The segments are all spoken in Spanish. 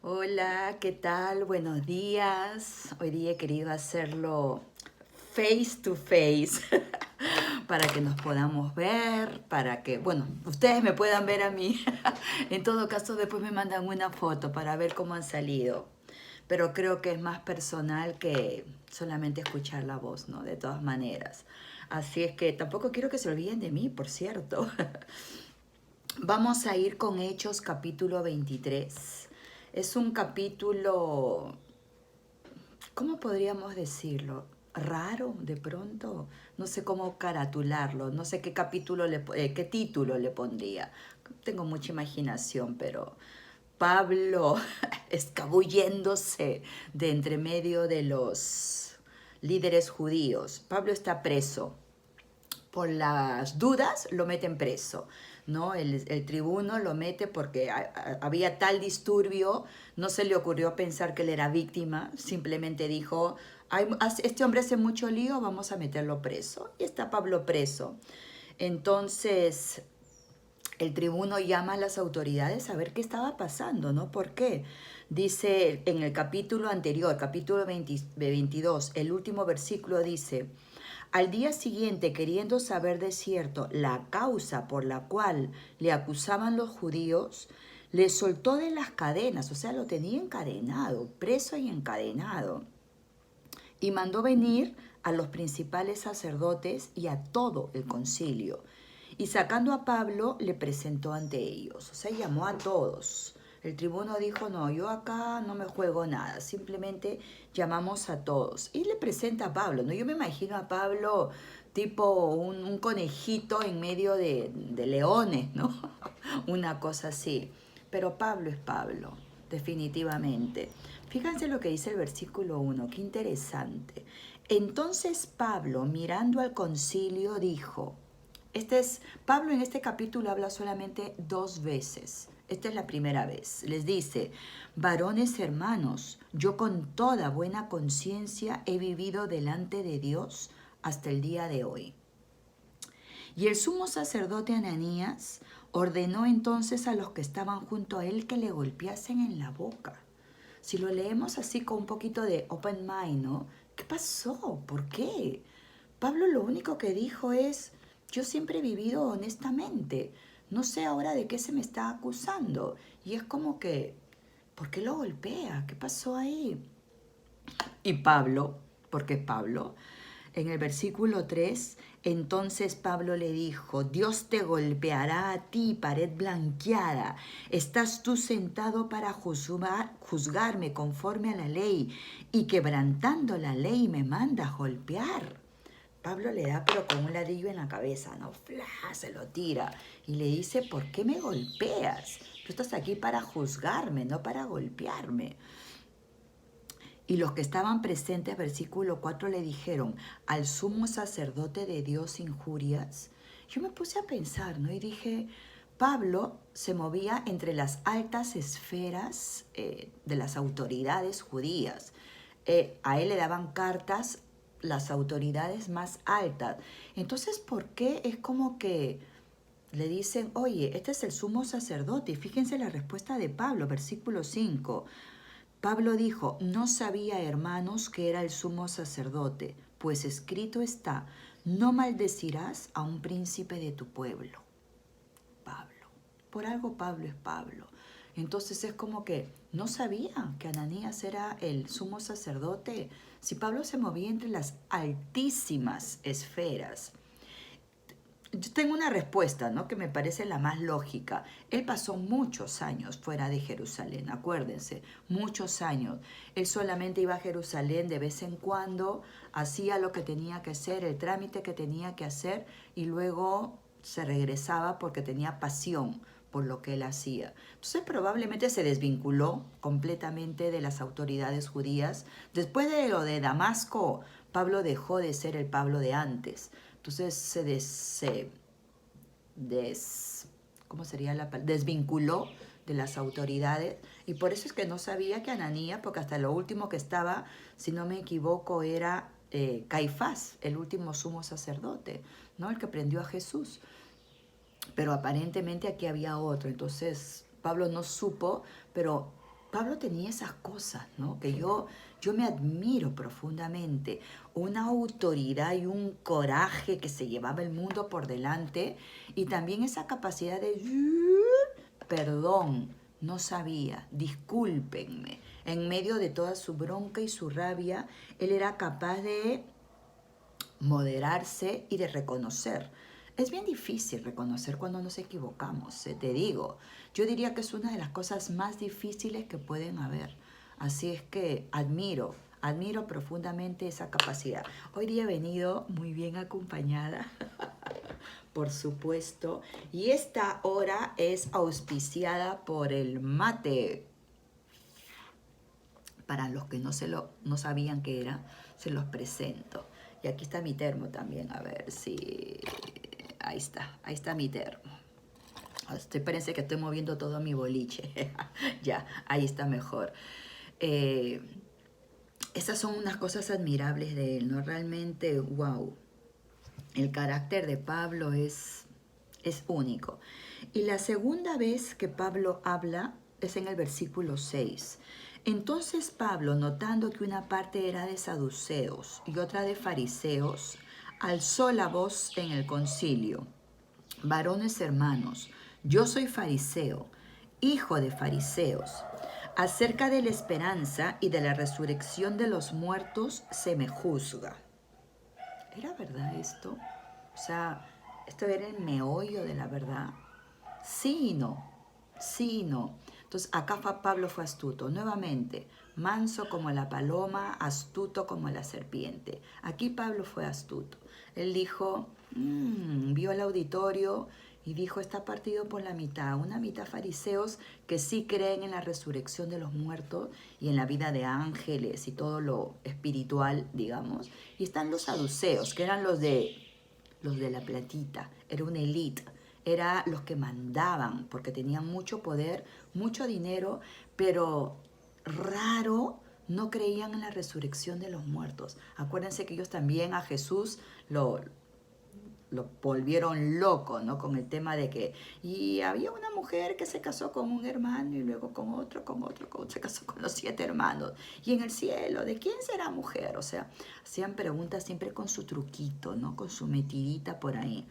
Hola, ¿qué tal? Buenos días. Hoy día he querido hacerlo face to face para que nos podamos ver, para que, bueno, ustedes me puedan ver a mí. En todo caso, después me mandan una foto para ver cómo han salido. Pero creo que es más personal que solamente escuchar la voz, ¿no? De todas maneras. Así es que tampoco quiero que se olviden de mí, por cierto. Vamos a ir con Hechos capítulo 23. Es un capítulo, ¿cómo podríamos decirlo? Raro, de pronto. No sé cómo caratularlo, no sé qué qué título le pondría. Tengo mucha imaginación, pero Pablo escabulléndose de entre medio de los líderes judíos. Pablo está preso por las dudas lo meten preso, ¿no? El tribuno lo mete porque había tal disturbio, no se le ocurrió pensar que él era víctima, simplemente dijo, este hombre hace mucho lío, vamos a meterlo preso. Y está Pablo preso. Entonces, el tribuno llama a las autoridades a ver qué estaba pasando, ¿no? ¿Por qué? Dice en el capítulo anterior, capítulo 22, el último versículo dice, al día siguiente, queriendo saber de cierto la causa por la cual le acusaban los judíos, le soltó de las cadenas, o sea, lo tenía encadenado, preso y encadenado, y mandó venir a los principales sacerdotes y a todo el concilio. Y sacando a Pablo, le presentó ante ellos, o sea, llamó a todos. El tribuno dijo, no, yo acá no me juego nada, simplemente llamamos a todos. Y le presenta a Pablo, ¿no? Yo me imagino a Pablo tipo un conejito en medio de leones, ¿no? Una cosa así. Pero Pablo es Pablo, definitivamente. Fíjense lo que dice el versículo 1, qué interesante. Entonces Pablo, mirando al concilio, dijo, Pablo en este capítulo habla solamente 2 veces. Esta es la primera vez. Les dice, varones hermanos, yo con toda buena conciencia he vivido delante de Dios hasta el día de hoy. Y el sumo sacerdote Ananías ordenó entonces a los que estaban junto a él que le golpeasen en la boca. Si lo leemos así con un poquito de open mind, ¿no? ¿Qué pasó? ¿Por qué? Pablo lo único que dijo es, yo siempre he vivido honestamente, no sé ahora de qué se me está acusando. Y es como que, ¿por qué lo golpea? ¿Qué pasó ahí? Y Pablo, porque es Pablo, en el versículo 3, entonces Pablo le dijo, Dios te golpeará a ti, pared blanqueada. ¿Estás tú sentado para juzgarme conforme a la ley y quebrantando la ley me mandas golpear? Pablo le da pero con un ladrillo en la cabeza, ¿no? ¡Fla! Se lo tira y le dice, ¿por qué me golpeas? Tú estás aquí para juzgarme, no para golpearme. Y los que estaban presentes, versículo 4, le dijeron, al sumo sacerdote de Dios injurias. Yo me puse a pensar, ¿no? Y dije, Pablo se movía entre las altas esferas de las autoridades judías. A él le daban cartas las autoridades más altas. Entonces, ¿por qué es como que le dicen, oye, este es el sumo sacerdote? Y fíjense la respuesta de Pablo, versículo 5. Pablo dijo, no sabía, hermanos, que era el sumo sacerdote, pues escrito está, no maldecirás a un príncipe de tu pueblo. Pablo, por algo Pablo es Pablo. Entonces es como que no sabía que Ananías era el sumo sacerdote. Si Pablo se movía entre las altísimas esferas, yo tengo una respuesta, ¿no? Que me parece la más lógica. Él pasó muchos años fuera de Jerusalén, acuérdense, muchos años. Él solamente iba a Jerusalén de vez en cuando, hacía lo que tenía que hacer, el trámite que tenía que hacer y luego se regresaba porque tenía pasión por lo que él hacía. Entonces probablemente se desvinculó completamente de las autoridades judías. Después de lo de Damasco, Pablo dejó de ser el Pablo de antes. Entonces ¿cómo sería desvinculó de las autoridades y por eso es que no sabía que Ananías, porque hasta lo último que estaba, si no me equivoco, era Caifás, el último sumo sacerdote, ¿no? El que prendió a Jesús. Pero aparentemente aquí había otro, entonces Pablo no supo, pero Pablo tenía esas cosas, ¿no? Que yo me admiro profundamente. Una autoridad y un coraje que se llevaba el mundo por delante y también esa capacidad de, perdón, no sabía, discúlpenme. En medio de toda su bronca y su rabia, él era capaz de moderarse y de reconocer. Es bien difícil reconocer cuando nos equivocamos, te digo. Yo diría que es una de las cosas más difíciles que pueden haber. Así es que admiro profundamente esa capacidad. Hoy día he venido muy bien acompañada, por supuesto, y esta hora es auspiciada por el mate. Para los que no sabían qué era, se los presento. Y aquí está mi termo también, a ver si... ahí está mi termo. Parece que estoy moviendo todo mi boliche. Ya, ahí está mejor. Esas son unas cosas admirables de él, ¿no? Realmente, wow. El carácter de Pablo es único. Y la segunda vez que Pablo habla es en el versículo 6. Entonces Pablo, notando que una parte era de saduceos y otra de fariseos, alzó la voz en el concilio. Varones hermanos, yo soy fariseo, hijo de fariseos. Acerca de la esperanza y de la resurrección de los muertos se me juzga. ¿Era verdad esto? O sea, ¿esto era el meollo de la verdad? Sí y no, sí y no. Entonces acá Pablo fue astuto, nuevamente, manso como la paloma, astuto como la serpiente. Aquí Pablo fue astuto. Él dijo, vio el auditorio y dijo, está partido por la mitad. Una mitad fariseos que sí creen en la resurrección de los muertos y en la vida de ángeles y todo lo espiritual, digamos. Y están los saduceos, que eran los de la platita, era una élite, era los que mandaban porque tenían mucho poder, mucho dinero, pero raro no creían en la resurrección de los muertos. Acuérdense que ellos también a Jesús lo volvieron loco, ¿no? Con el tema de que, y había una mujer que se casó con un hermano y luego con otro, se casó con los 7 hermanos. Y en el cielo, ¿de quién será mujer? O sea, hacían preguntas siempre con su truquito, ¿no? Con su metidita por ahí.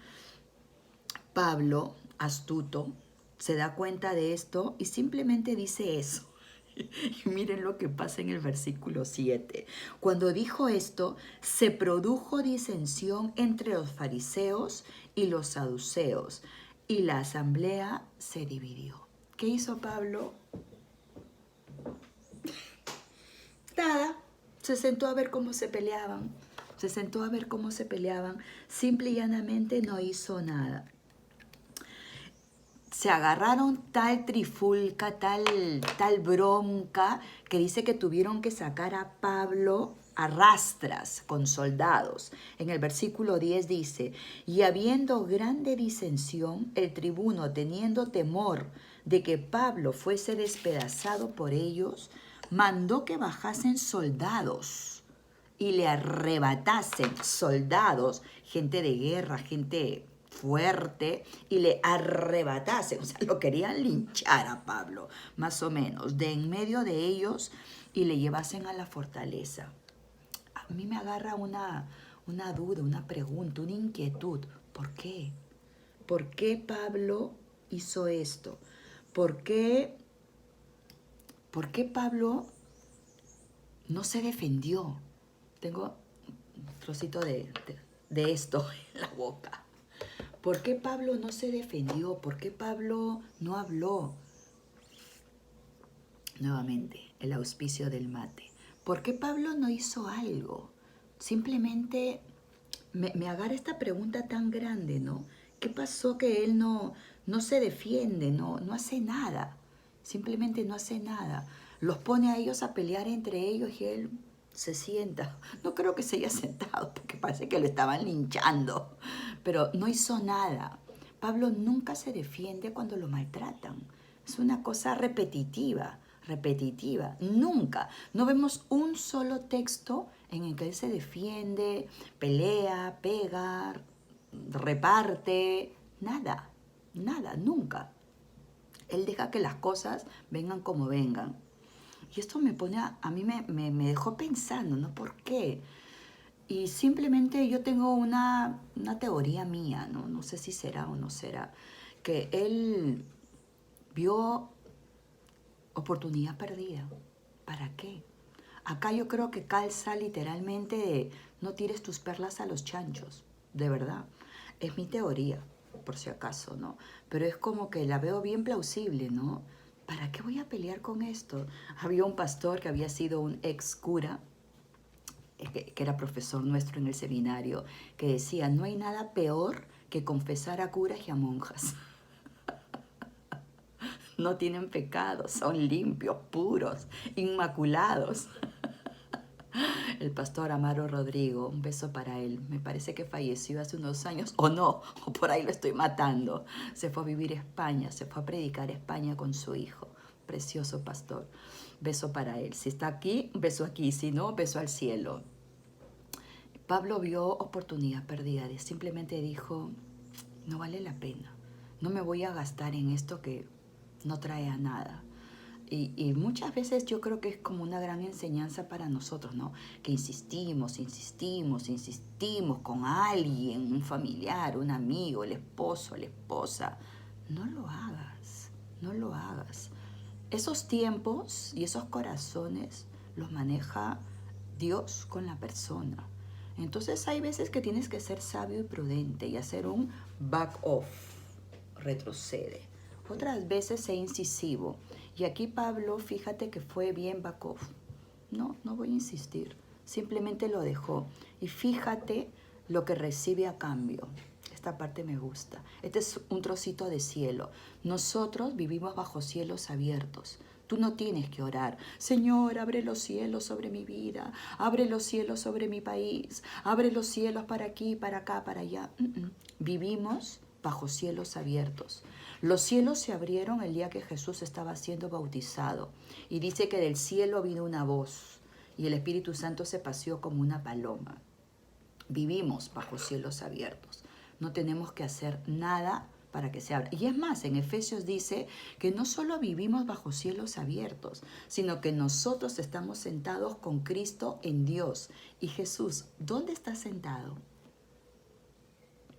Pablo, astuto, se da cuenta de esto y simplemente dice eso. Y miren lo que pasa en el versículo 7. Cuando dijo esto, se produjo disensión entre los fariseos y los saduceos, y la asamblea se dividió. ¿Qué hizo Pablo? Nada. Se sentó a ver cómo se peleaban. Simple y llanamente no hizo nada. Se agarraron tal trifulca, tal bronca, que dice que tuvieron que sacar a Pablo a rastras con soldados. En el versículo 10 dice, y habiendo grande disensión, el tribuno, teniendo temor de que Pablo fuese despedazado por ellos, mandó que bajasen soldados y le arrebatasen soldados, gente de guerra, gente fuerte, y le arrebatasen, o sea, lo querían linchar a Pablo, más o menos, de en medio de ellos y le llevasen a la fortaleza. A mí me agarra una duda, una pregunta, una inquietud. ¿Por qué? ¿Por qué Pablo hizo esto? ¿Por qué Pablo no se defendió? Tengo un trocito de esto en la boca. ¿Por qué Pablo no se defendió? ¿Por qué Pablo no habló? Nuevamente, el auspicio del mate. ¿Por qué Pablo no hizo algo? Simplemente me agarra esta pregunta tan grande, ¿no? ¿Qué pasó que él no se defiende, no hace nada? Simplemente no hace nada. Los pone a ellos a pelear entre ellos y él se sienta. No creo que se haya sentado porque parece que lo estaban linchando, pero no hizo nada. Pablo nunca se defiende cuando lo maltratan. Es una cosa repetitiva. Nunca. No vemos un solo texto en el que él se defiende, pelea, pega, reparte. Nada, nunca. Él deja que las cosas vengan como vengan. Y esto me pone, a mí me dejó pensando, ¿no? ¿Por qué? Y simplemente yo tengo una teoría mía, ¿no? No sé si será o no será, que él vio oportunidad perdida. ¿Para qué? Acá yo creo que calza literalmente de no tires tus perlas a los chanchos, de verdad. Es mi teoría, por si acaso, ¿no? Pero es como que la veo bien plausible, ¿no? ¿Para qué voy a pelear con esto? Había un pastor que había sido un ex cura, que era profesor nuestro en el seminario, que decía, no hay nada peor que confesar a curas y a monjas. No tienen pecado, son limpios, puros, inmaculados. El pastor Amaro Rodrigo, un beso para él. Me parece que falleció hace unos años, o no, o por ahí lo estoy matando. Se fue a vivir a España, se fue a predicar a España con su hijo. Precioso pastor. Beso para él. Si está aquí, beso aquí. Si no, beso al cielo. Pablo vio oportunidad perdida. Simplemente dijo, no vale la pena. No me voy a gastar en esto que no trae a nada. Y muchas veces yo creo que es como una gran enseñanza para nosotros, ¿no? Que insistimos con alguien, un familiar, un amigo, el esposo, la esposa. No lo hagas, no lo hagas. Esos tiempos y esos corazones los maneja Dios con la persona. Entonces hay veces que tienes que ser sabio y prudente y hacer un back off, retrocede. Otras veces sé incisivo. Y aquí Pablo, fíjate que fue bien back off. No voy a insistir. Simplemente lo dejó. Y fíjate lo que recibe a cambio. Esta parte me gusta. Este es un trocito de cielo. Nosotros vivimos bajo cielos abiertos. Tú no tienes que orar, Señor, abre los cielos sobre mi vida, abre los cielos sobre mi país, abre los cielos para aquí, para acá, para allá. Vivimos bajo cielos abiertos. Los cielos se abrieron el día que Jesús estaba siendo bautizado y dice que del cielo vino una voz y el Espíritu Santo se paseó como una paloma. Vivimos bajo cielos abiertos. No tenemos que hacer nada para que se abra. Y es más, en Efesios dice que no solo vivimos bajo cielos abiertos, sino que nosotros estamos sentados con Cristo en Dios. Y Jesús, ¿dónde está sentado?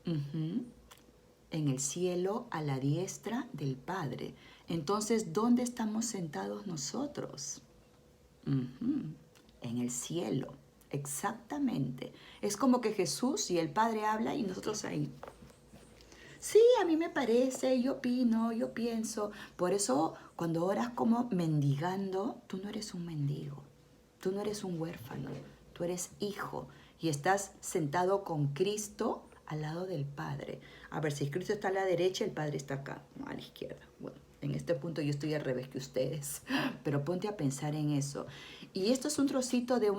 En el cielo a la diestra del Padre. Entonces, ¿dónde estamos sentados nosotros? En el cielo, exactamente. Es como que Jesús y el Padre hablan y nosotros ahí. Sí, a mí me parece, yo opino, yo pienso. Por eso, cuando oras como mendigando, tú no eres un mendigo, tú no eres un huérfano, tú eres hijo y estás sentado con Cristo al lado del Padre. A ver, si Cristo está a la derecha, el Padre está acá, no, a la izquierda. Bueno, en este punto yo estoy al revés que ustedes, pero ponte a pensar en eso. Y esto es un trocito de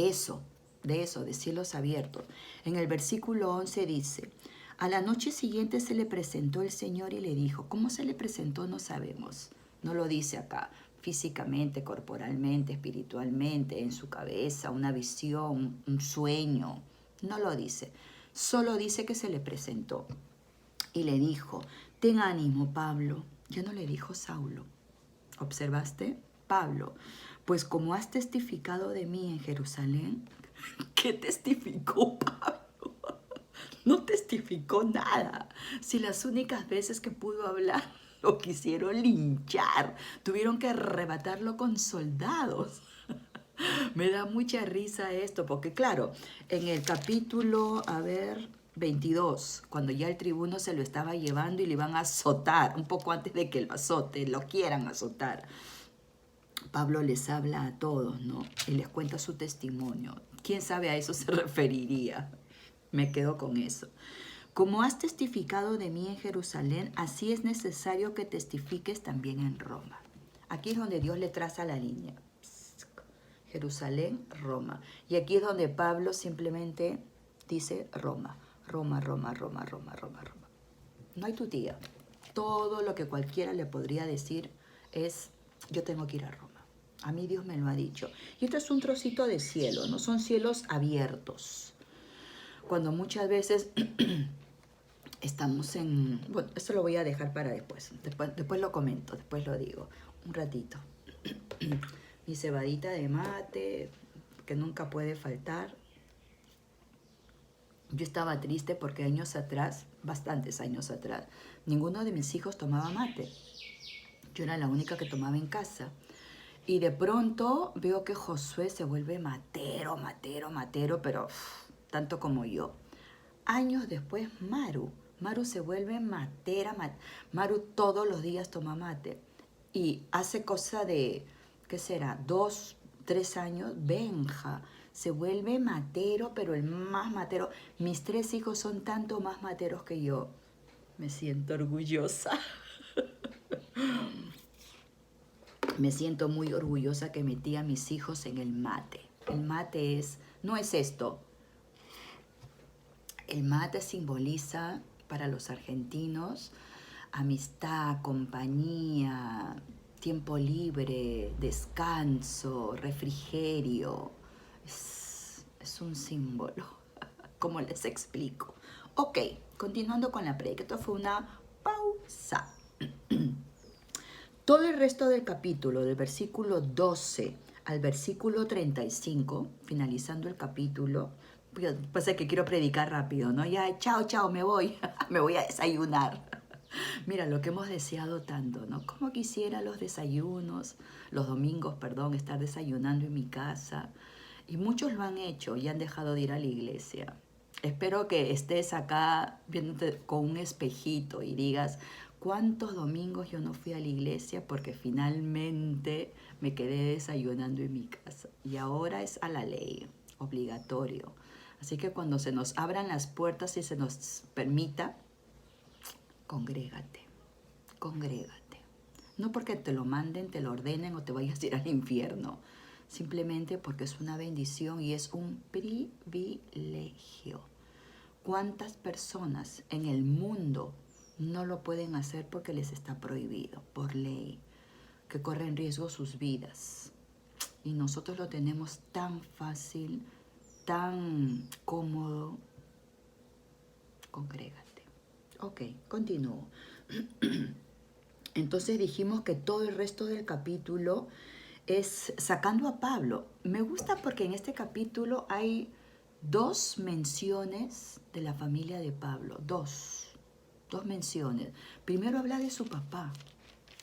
eso, de cielos abiertos. En el versículo 11 dice, a la noche siguiente se le presentó el Señor y le dijo, ¿cómo se le presentó? No sabemos. No lo dice acá, físicamente, corporalmente, espiritualmente, en su cabeza, una visión, un sueño. No lo dice. Solo dice que se le presentó. Y le dijo, ten ánimo, Pablo. Ya no le dijo Saulo. ¿Observaste? Pablo, pues como has testificado de mí en Jerusalén, ¿qué testificó Pablo? No testificó nada. Si las únicas veces que pudo hablar lo quisieron linchar, tuvieron que arrebatarlo con soldados. Me da mucha risa esto, porque claro, en el capítulo, 22, cuando ya el tribuno se lo estaba llevando y le iban a azotar, un poco antes de que lo azote, lo quieran azotar, Pablo les habla a todos, ¿no? Y les cuenta su testimonio. ¿Quién sabe a eso se referiría? Me quedo con eso. Como has testificado de mí en Jerusalén, así es necesario que testifiques también en Roma. Aquí es donde Dios le traza la línea. Jerusalén, Roma. Y aquí es donde Pablo simplemente dice Roma. Roma, Roma, Roma, Roma, Roma, Roma. No hay tutía. Todo lo que cualquiera le podría decir es, yo tengo que ir a Roma. A mí Dios me lo ha dicho. Y esto es un trocito de cielo, no son cielos abiertos. Cuando muchas veces estamos en... Bueno, esto lo voy a dejar para después. Después lo comento, después lo digo. Un ratito. Mi cebadita de mate, que nunca puede faltar. Yo estaba triste porque años atrás, bastantes años atrás, ninguno de mis hijos tomaba mate. Yo era la única que tomaba en casa. Y de pronto veo que Josué se vuelve matero, pero tanto como yo. Años después, Maru se vuelve matera. Maru todos los días toma mate. Y hace cosa de, ¿qué será? 2, 3 años, Benja se vuelve matero, pero el más matero. Mis 3 hijos son tanto más materos que yo. Me siento orgullosa. Me siento muy orgullosa que metí a mis hijos en el mate. El mate no es esto. El mate simboliza para los argentinos amistad, compañía, tiempo libre, descanso, refrigerio. Es un símbolo. ¿Cómo les explico? Ok, continuando con la prédica. Esto fue una pausa. Todo el resto del capítulo, del versículo 12 al versículo 35, finalizando el capítulo, pues es que quiero predicar rápido, ¿no? Ya, chao, me voy, me voy a desayunar. Mira, lo que hemos deseado tanto, ¿no? Como quisiera los desayunos, los domingos, perdón, estar desayunando en mi casa. Y muchos lo han hecho y han dejado de ir a la iglesia. Espero que estés acá viéndote con un espejito y digas, ¿cuántos domingos yo no fui a la iglesia porque finalmente me quedé desayunando en mi casa? Y ahora es a la ley, obligatorio. Así que cuando se nos abran las puertas y se nos permita, congrégate. No porque te lo manden, te lo ordenen o te vayas a ir al infierno. Simplemente porque es una bendición y es un privilegio. ¿Cuántas personas en el mundo no lo pueden hacer porque les está prohibido por ley, que corren riesgo sus vidas? Y nosotros lo tenemos tan fácil, tan cómodo. Congrégate. Ok, continúo. Entonces dijimos que todo el resto del capítulo es sacando a Pablo. Me gusta porque en este capítulo hay 2 menciones de la familia de Pablo. Dos menciones. Primero habla de su papá,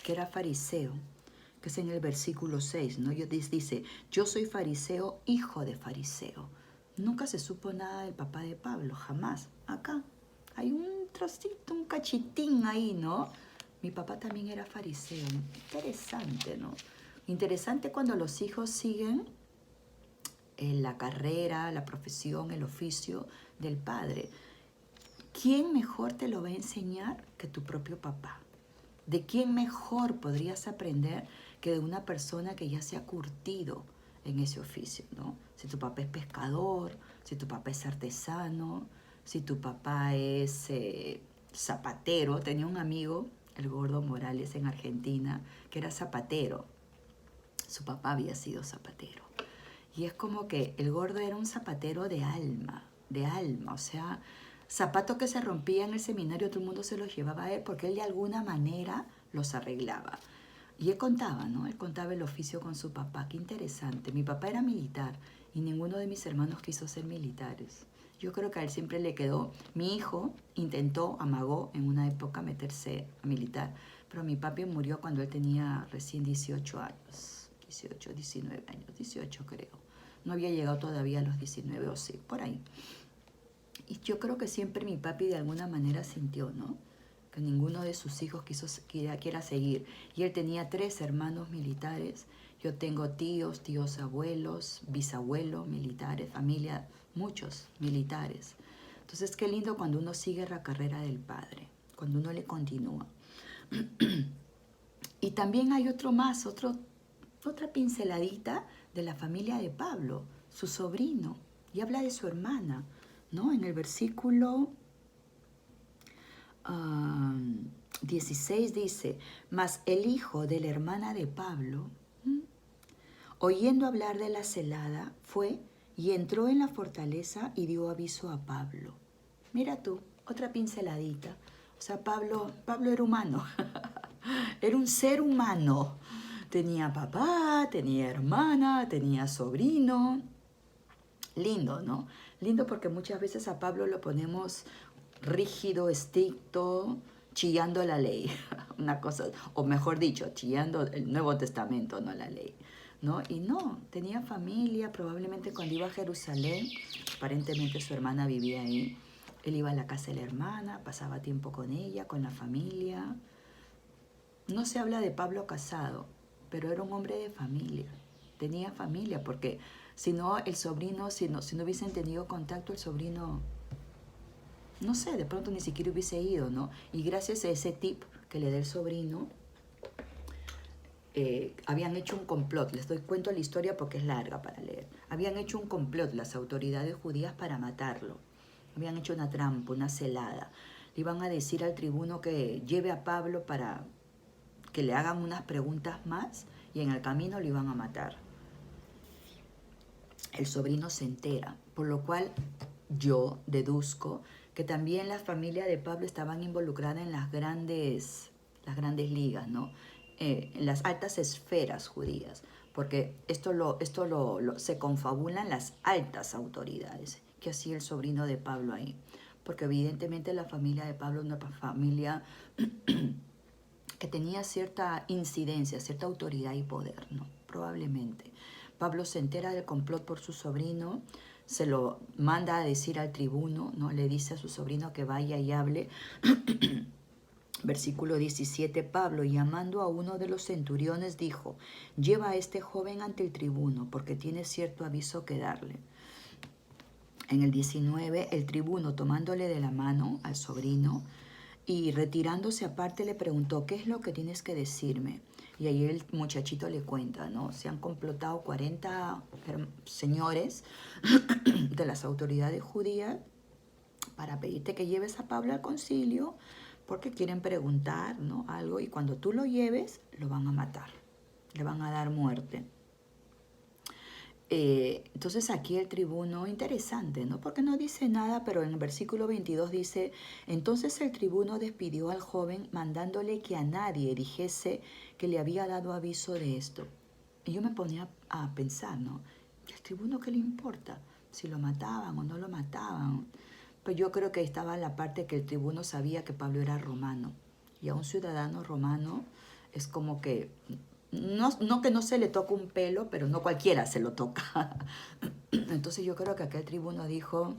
que era fariseo, que es en el versículo 6, ¿no? Dice, yo soy fariseo, hijo de fariseo. Nunca se supo nada del papá de Pablo, jamás. Acá hay un trocito, un cachitín ahí, ¿no? Mi papá también era fariseo. Interesante, ¿no? Interesante cuando los hijos siguen la carrera, la profesión, el oficio del padre. ¿Quién mejor te lo va a enseñar que tu propio papá? ¿De quién mejor podrías aprender que de una persona que ya se ha curtido en ese oficio, ¿no? Si tu papá es pescador, si tu papá es artesano, si tu papá es zapatero. Tenía un amigo, el Gordo Morales en Argentina, que era zapatero. Su papá había sido zapatero. Y es como que el Gordo era un zapatero de alma, o sea, zapatos que se rompían en el seminario, todo el mundo se los llevaba a él porque él de alguna manera los arreglaba. Y él contaba, ¿no? Él contaba el oficio con su papá. Qué interesante. Mi papá era militar y ninguno de mis hermanos quiso ser militares. Yo creo que a él siempre le quedó. Mi hijo intentó, amagó en una época meterse a militar, pero mi papi murió cuando él tenía recién 18 años. 18, 19 años, 18 creo. No había llegado todavía a los 19 o sí, por ahí. Y yo creo que siempre mi papi de alguna manera sintió, ¿no? Que ninguno de sus hijos quiera seguir. Y él tenía 3 hermanos militares. Yo tengo tíos abuelos, bisabuelos militares, familia, muchos militares. Entonces, qué lindo cuando uno sigue la carrera del padre, cuando uno le continúa. Y también hay otra pinceladita de la familia de Pablo, su sobrino, y habla de su hermana, ¿no? En el versículo 16 dice, mas el hijo de la hermana de Pablo, oyendo hablar de la celada, fue y entró en la fortaleza y dio aviso a Pablo. Mira tú, otra pinceladita. O sea, Pablo era humano, era un ser humano. Tenía papá, tenía hermana, tenía sobrino. Lindo, ¿no? Lindo porque muchas veces a Pablo lo ponemos rígido, estricto, chillando la ley. Una cosa, o mejor dicho, chillando el Nuevo Testamento, no la ley. ¿No? Y no, tenía familia, probablemente cuando iba a Jerusalén, aparentemente su hermana vivía ahí. Él iba a la casa de la hermana, pasaba tiempo con ella, con la familia. No se habla de Pablo casado, pero era un hombre de familia. Tenía familia, porque si no, el sobrino, si no hubiesen tenido contacto, el sobrino, no sé, de pronto ni siquiera hubiese ido, ¿no? Y gracias a ese tip que le da el sobrino, habían hecho un complot. Les cuento la historia porque es larga para leer. Habían hecho un complot las autoridades judías para matarlo. Habían hecho una trampa, una celada. Le iban a decir al tribuno que lleve a Pablo para que le hagan unas preguntas más y en el camino lo iban a matar. El sobrino se entera, por lo cual yo deduzco que también la familia de Pablo estaban involucrada en las grandes ligas, ¿no? En las altas esferas judías, porque esto se confabulan las altas autoridades. ¿Qué hacía el sobrino de Pablo ahí? Porque evidentemente la familia de Pablo es una familia que tenía cierta incidencia, cierta autoridad y poder, ¿no? Probablemente. Pablo se entera del complot por su sobrino, se lo manda a decir al tribuno, ¿no? Le dice a su sobrino que vaya y hable. Versículo 17, Pablo, llamando a uno de los centuriones, dijo, lleva a este joven ante el tribuno, porque tiene cierto aviso que darle. En el 19, el tribuno, tomándole de la mano al sobrino y retirándose aparte, le preguntó, ¿qué es lo que tienes que decirme? Y ahí el muchachito le cuenta, ¿no? Se han complotado 40 señores de las autoridades judías para pedirte que lleves a Pablo al concilio porque quieren preguntar, ¿no? Algo, y cuando tú lo lleves, lo van a matar, le van a dar muerte. Entonces aquí el tribuno, interesante, ¿no? Porque no dice nada, pero en el versículo 22 dice, entonces el tribuno despidió al joven mandándole que a nadie dijese que le había dado aviso de esto. Y yo me ponía a pensar, ¿no? ¿El tribuno qué le importa? Si lo mataban o no lo mataban. Pues yo creo que estaba la parte que el tribuno sabía que Pablo era romano. Y a un ciudadano romano es como que no que no se le toque un pelo, pero no cualquiera se lo toca. Entonces yo creo que aquel tribuno dijo,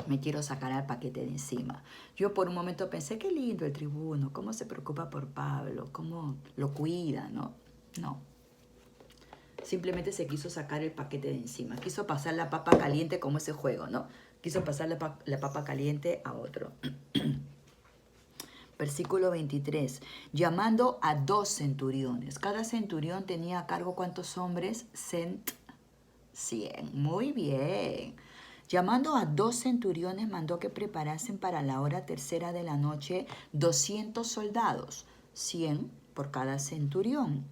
me quiero sacar al paquete de encima. Yo por un momento pensé, qué lindo el tribuno, cómo se preocupa por Pablo, cómo lo cuida, ¿no? No. Simplemente se quiso sacar el paquete de encima. Quiso pasar la papa caliente como ese juego, ¿no? Quiso pasar la papa caliente a otro. Versículo 23, llamando a 2 centuriones. Cada centurión tenía a cargo ¿cuántos hombres? 100. Muy bien. Llamando a 2 centuriones, mandó que preparasen para la hora tercera de la noche 200 soldados, 100 por cada centurión.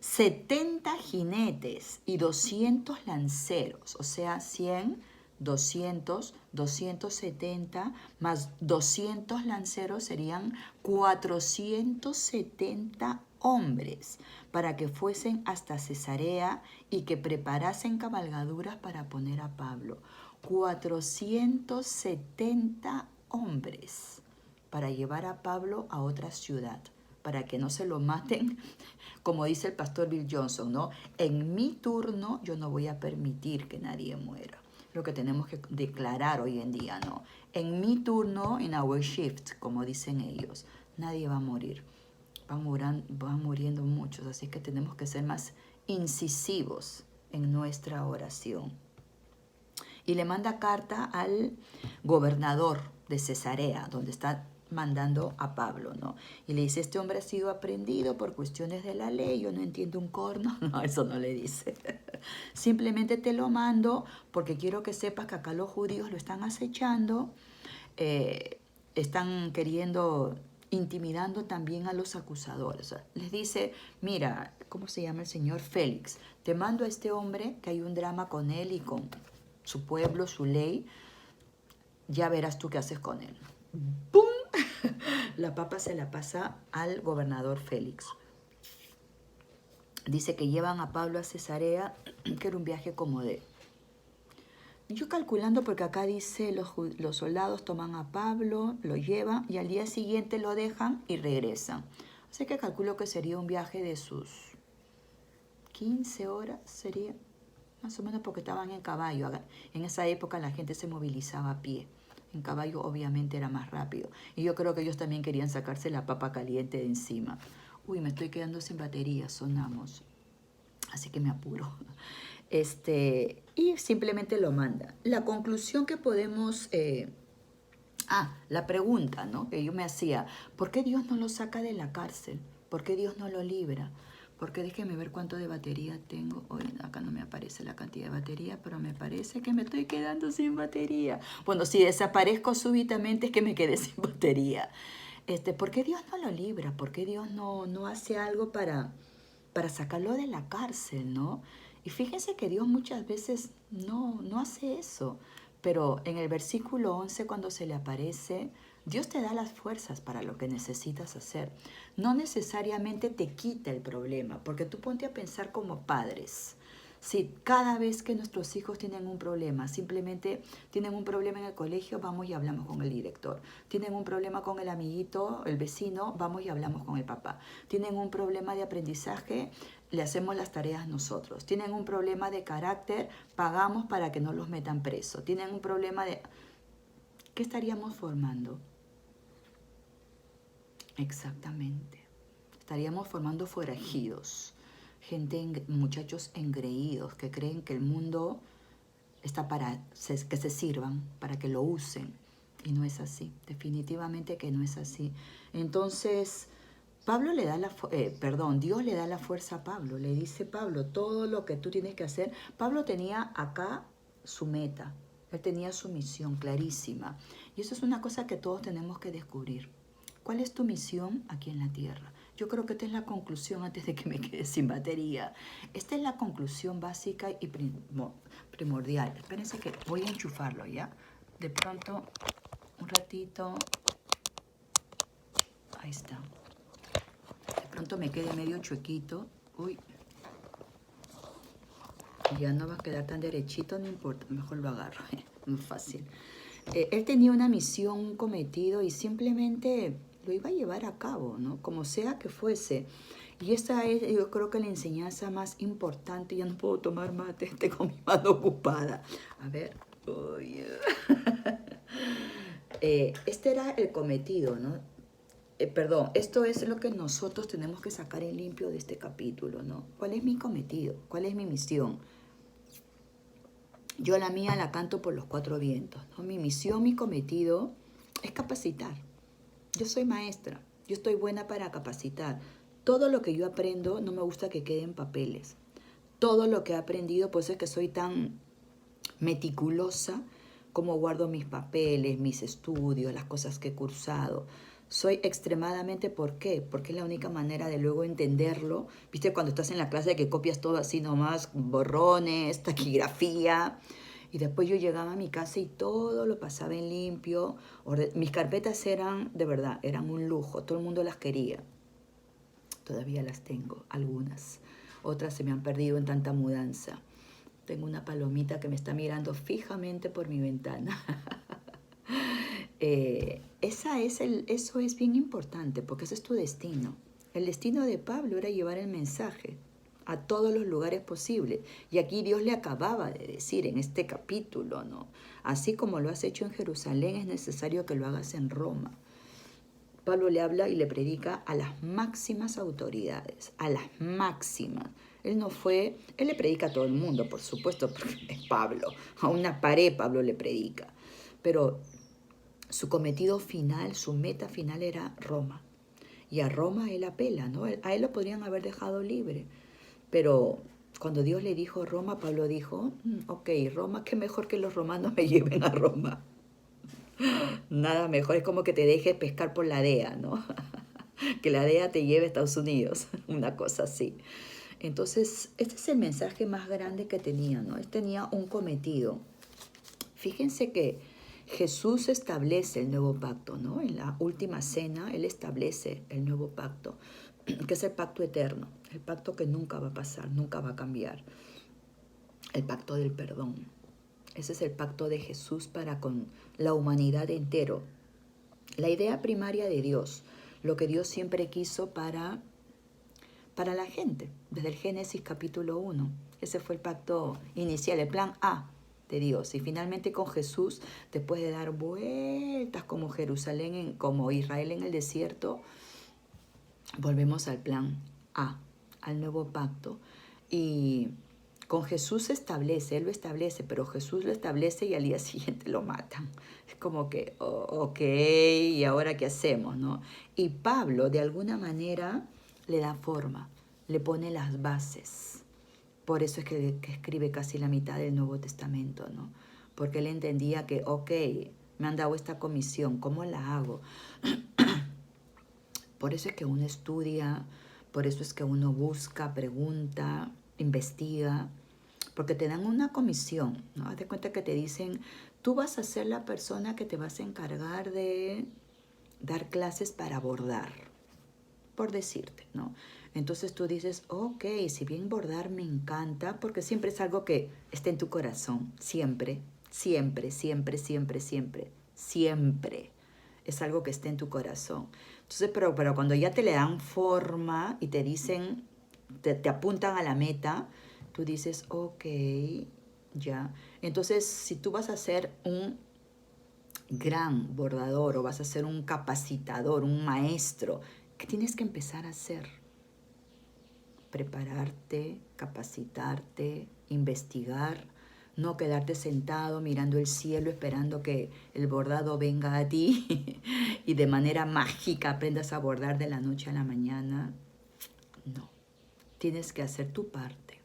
70 jinetes y 200 lanceros, o sea, 100, 200, 270 más 200 lanceros serían 470 hombres para que fuesen hasta Cesarea y que preparasen cabalgaduras para poner a Pablo. 470 hombres para llevar a Pablo a otra ciudad, para que no se lo maten, como dice el pastor Bill Johnson, ¿no? En mi turno yo no voy a permitir que nadie muera. Lo que tenemos que declarar hoy en día, ¿no? En mi turno, in our shift, como dicen ellos, nadie va a morir. Van muriendo muchos, así que tenemos que ser más incisivos en nuestra oración. Y le manda carta al gobernador de Cesarea, donde está mandando a Pablo, ¿no? Y le dice, este hombre ha sido aprehendido por cuestiones de la ley, yo no entiendo un corno. No, eso no le dice. Simplemente te lo mando porque quiero que sepas que acá los judíos lo están acechando, están intimidando también a los acusadores. Les dice, mira, ¿cómo se llama el señor? Félix, te mando a este hombre que hay un drama con él y con su pueblo, su ley, ya verás tú qué haces con él. ¡Pum! La papa se la pasa al gobernador Félix. dice que llevan a Pablo a Cesarea, que era un viaje como de... Yo calculando, porque acá dice los soldados toman a Pablo, lo llevan y al día siguiente lo dejan y regresan. Así que calculo que sería un viaje de sus 15 horas, sería más o menos, porque estaban en caballo. En esa época la gente se movilizaba a pie. En caballo obviamente era más rápido. Y yo creo que ellos también querían sacarse la papa caliente de encima. Uy, me estoy quedando sin batería, sonamos. Así que me apuro. Y simplemente lo manda. La conclusión que podemos... la pregunta, ¿no?, que yo me hacía, ¿por qué Dios no lo saca de la cárcel? ¿Por qué Dios no lo libra? Porque déjeme ver cuánto de batería tengo. Hoy acá no me aparece la cantidad de batería, pero me parece que me estoy quedando sin batería. Bueno, si desaparezco súbitamente es que me quedé sin batería. ¿Por qué Dios no lo libra? ¿Por qué Dios no hace algo para sacarlo de la cárcel, ¿no? Y fíjense que Dios muchas veces no hace eso. Pero en el versículo 11, cuando se le aparece, Dios te da las fuerzas para lo que necesitas hacer. No necesariamente te quita el problema, porque tú ponte a pensar como padres. Si cada vez que nuestros hijos tienen un problema, simplemente tienen un problema en el colegio, vamos y hablamos con el director. Tienen un problema con el amiguito, el vecino, vamos y hablamos con el papá. Tienen un problema de aprendizaje, le hacemos las tareas nosotros. Tienen un problema de carácter, pagamos para que no los metan preso. Tienen un problema de... ¿Qué estaríamos formando? Exactamente. Estaríamos formando forajidos. Muchachos engreídos que creen que el mundo está para que se sirvan, para que lo usen. Y no es así. Definitivamente que no es así. Entonces... Dios le da la fuerza a Pablo. Le dice, Pablo, todo lo que tú tienes que hacer. Pablo tenía acá su meta. Él tenía su misión clarísima. Y eso es una cosa que todos tenemos que descubrir. ¿Cuál es tu misión aquí en la tierra? Yo creo que esta es la conclusión antes de que me quede sin batería. Esta es la conclusión básica y primordial. Espérense que voy a enchufarlo, ¿ya? De pronto, un ratito. Ahí está. Pronto me quede medio chuequito. Uy, ya no va a quedar tan derechito, no importa, mejor lo agarro, muy fácil. Él tenía una misión, un cometido y simplemente lo iba a llevar a cabo, ¿no? Como sea que fuese. Y esta es, yo creo que la enseñanza más importante. Ya no puedo tomar mate, tengo mi mano ocupada. A ver, uy. Este era el cometido, ¿no? Esto es lo que nosotros tenemos que sacar en limpio de este capítulo, ¿no? ¿Cuál es mi cometido? ¿Cuál es mi misión? Yo la mía la canto por los cuatro vientos, ¿no? Mi misión, mi cometido es capacitar. Yo soy maestra, yo estoy buena para capacitar. Todo lo que yo aprendo no me gusta que quede en papeles. Todo lo que he aprendido, pues es que soy tan meticulosa como guardo mis papeles, mis estudios, las cosas que he cursado. Soy extremadamente, ¿por qué? Porque es la única manera de luego entenderlo. ¿Viste cuando estás en la clase que copias todo así nomás, borrones, taquigrafía? Y después yo llegaba a mi casa y todo lo pasaba en limpio. Mis carpetas eran, de verdad, eran un lujo. Todo el mundo las quería. Todavía las tengo, algunas. Otras se me han perdido en tanta mudanza. Tengo una palomita que me está mirando fijamente por mi ventana. Eso es bien importante porque ese es tu destino. El destino de Pablo era llevar el mensaje a todos los lugares posibles. Y aquí Dios le acababa de decir en este capítulo, ¿no? Así como lo has hecho en Jerusalén, es necesario que lo hagas en Roma. Pablo le habla y le predica a las máximas autoridades, a las máximas. Él le predica a todo el mundo, por supuesto, porque es Pablo. A una pared Pablo le predica. Pero su cometido final, su meta final era Roma. Y a Roma él apela, ¿no? A él lo podrían haber dejado libre. Pero cuando Dios le dijo Roma, Pablo dijo, ok, Roma, qué mejor que los romanos me lleven a Roma. Nada mejor, es como que te dejes pescar por la DEA, ¿no? Que la DEA te lleve a Estados Unidos, una cosa así. Entonces, este es el mensaje más grande que tenía, ¿no? Él tenía un cometido. Fíjense que Jesús establece el nuevo pacto, ¿no? En la última cena, Él establece el nuevo pacto. que es el pacto eterno, el pacto que nunca va a pasar, nunca va a cambiar, el pacto del perdón. Ese es el pacto de Jesús para con la humanidad entero. La idea primaria de Dios, lo que Dios siempre quiso para la gente, desde el Génesis capítulo 1. Ese fue el pacto inicial, el plan A de Dios. Y finalmente con Jesús, después de dar vueltas como Jerusalén, como Israel en el desierto, volvemos al plan A, al nuevo pacto. Y con Jesús se establece, Él lo establece, pero Jesús lo establece y al día siguiente lo matan. Es como que, ok, ¿y ahora qué hacemos, no? Y Pablo, de alguna manera, le da forma, le pone las bases. Por eso es que escribe casi la mitad del Nuevo Testamento, ¿no? Porque él entendía que, ok, me han dado esta comisión, ¿cómo la hago? Por eso es que uno estudia, por eso es que uno busca, pregunta, investiga, porque te dan una comisión, ¿no? Haz de cuenta que te dicen, tú vas a ser la persona que te vas a encargar de dar clases para bordar, por decirte, ¿no? Entonces tú dices, ok, si bien bordar me encanta, porque siempre es algo que está en tu corazón, siempre, siempre, siempre, siempre, siempre, siempre. Es algo que está en tu corazón. Entonces, pero cuando ya te le dan forma y te dicen, te apuntan a la meta, tú dices, ok, ya. Entonces, si tú vas a ser un gran bordador o vas a ser un capacitador, un maestro, ¿qué tienes que empezar a hacer? Prepararte, capacitarte, investigar, no quedarte sentado mirando el cielo esperando que el bordado venga a ti y de manera mágica aprendas a bordar de la noche a la mañana. No, tienes que hacer tu parte.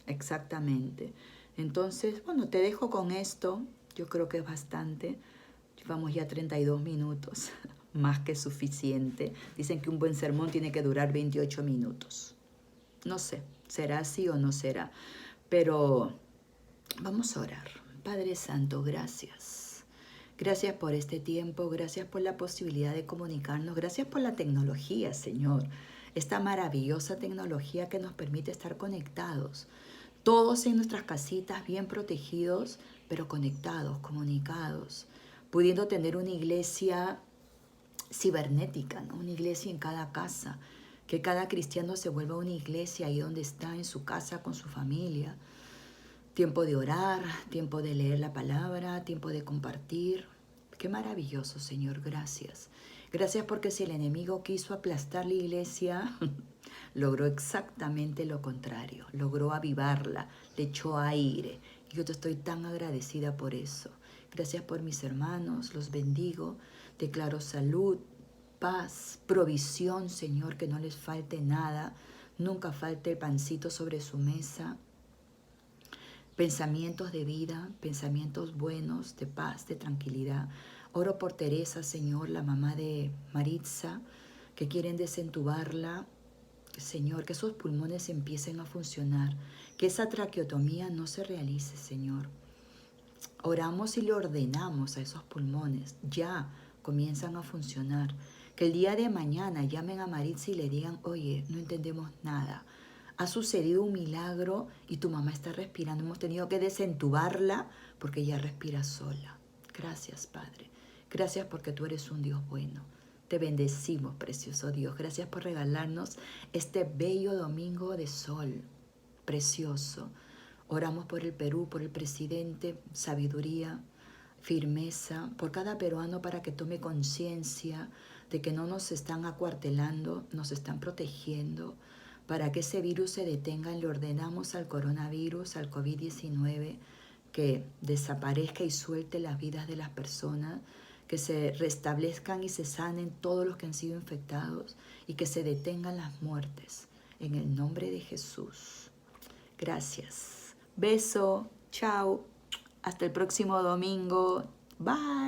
Exactamente. Entonces, bueno, te dejo con esto. Yo creo que es bastante. Llevamos ya 32 minutos, más que suficiente. Dicen que un buen sermón tiene que durar 28 minutos. No sé, será así o no será. Pero vamos a orar. Padre Santo, gracias. Gracias por este tiempo, gracias por la posibilidad de comunicarnos, gracias por la tecnología, Señor. Esta maravillosa tecnología que nos permite estar conectados. Todos en nuestras casitas bien protegidos, pero conectados, comunicados, pudiendo tener una iglesia cibernética, ¿no? Una iglesia en cada casa, que cada cristiano se vuelva una iglesia ahí donde está, en su casa, con su familia. Tiempo de orar, tiempo de leer la palabra, tiempo de compartir. Qué maravilloso, Señor, gracias. Gracias porque si el enemigo quiso aplastar la iglesia, logró exactamente lo contrario. Logró avivarla, le echó aire. Y yo te estoy tan agradecida por eso. Gracias por mis hermanos, los bendigo. Declaro salud, paz, provisión, Señor, que no les falte nada. Nunca falte el pancito sobre su mesa. Pensamientos de vida, pensamientos buenos, de paz, de tranquilidad. Oro por Teresa, Señor, la mamá de Maritza, que quieren desentubarla. Señor, que esos pulmones empiecen a funcionar, que esa traqueotomía no se realice, Señor. Oramos y le ordenamos a esos pulmones, ya comienzan a funcionar. Que el día de mañana llamen a Maritza y le digan, oye, no entendemos nada. Ha sucedido un milagro y tu mamá está respirando. Hemos tenido que desentubarla porque ella respira sola. Gracias, Padre. Gracias porque tú eres un Dios bueno. Te bendecimos, precioso Dios. Gracias por regalarnos este bello domingo de sol, precioso. Oramos por el Perú, por el presidente, sabiduría, firmeza, por cada peruano para que tome conciencia de que no nos están acuartelando, nos están protegiendo. Para que ese virus se detenga, le ordenamos al coronavirus, al COVID-19, que desaparezca y suelte las vidas de las personas, que se restablezcan y se sanen todos los que han sido infectados y que se detengan las muertes. En el nombre de Jesús. Gracias. Beso. Chao. Hasta el próximo domingo. Bye.